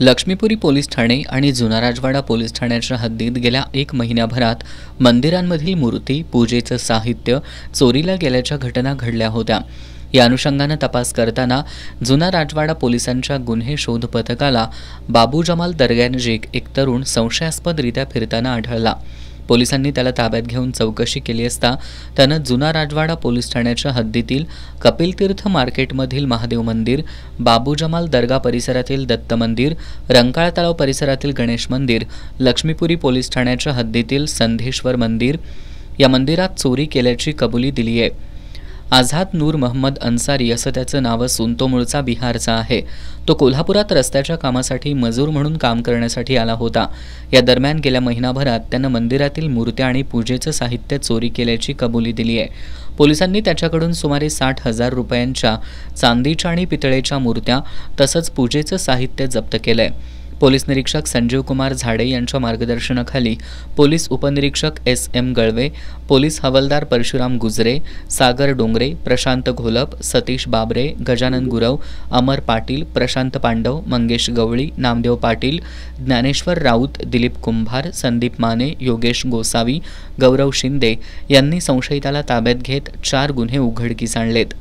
Laxmipuri police Thane आणि जुना राजवाडा police ठाण्याच्या हद्दीत गेल्या 1 महिन्याभरात मंदिरांमधील मूर्ती, पूजेचं साहित्य चोरीला गेल्याच्या घटना घडल्या होत्या। या अनुषंगानं तपास करताना जुना राजवाडा पोलिसांच्या गुन्हे शोध पथकाला बाबू जमाल दर्ग्यानजीक एक तरुण संशयास्पदरित्या फिरताना आढळला। पोलिसांनी त्याला ताब्यात घेऊन चौकशी केली असता त्यानं जुना राजवाडा पोलीस ठाण्याच्या हद्दीतील कपिलतीर्थ मार्केटमधील महादेव मंदिर, बाबू जमाल दर्गा परिसरातील दत्त मंदिर, रंकाळ तलाव परिसरातील गणेश मंदिर, लक्ष्मीपुरी पोलीस ठाण्याच्या हद्दीतील संधेश्वर मंदिर या मंदिरात चोरी केल्याची कबुली दिली आहे। आझाद नूर महम्मद अन्सारी असं त्याचं नाव असून तो मूळचा बिहारचा आहे। तो कोल्हापुरात रस्त्याच्या कामासाठी मजूर म्हणून काम करण्यासाठी आला होता। या दरम्यान गेल्या महिनाभरात त्यानं मंदिरातील मूर्त्या आणि पूजेचं साहित्य चोरी केल्याची कबुली दिली आहे। पोलिसांनी त्याच्याकडून सुमारे 60,000 रुपयांच्या चांदीच्या आणि पितळेच्या मूर्त्या तसंच पूजेचं साहित्य जप्त केलंय। पोलीस निरीक्षक संजीव कुमार झाडे यांच्या मार्गदर्शनाखाली पोलीस उपनिरीक्षक SM गळवे, पोलीस हवालदार परशुराम गुजरे, सागर डोंगरे, प्रशांत घोलप, सतीश बाबरे, गजानन गुरव, अमर पाटील, प्रशांत पांडव, मंगेश गवळी, नामदेव पाटील, ज्ञानेश्वर राऊत, दिलीप कुंभार, संदीप माने, योगेश गोसावी, गौरव शिंदे यांनी संशयिताला ताब्यात घेत 4 गुन्हे उघडकीस आणलेत।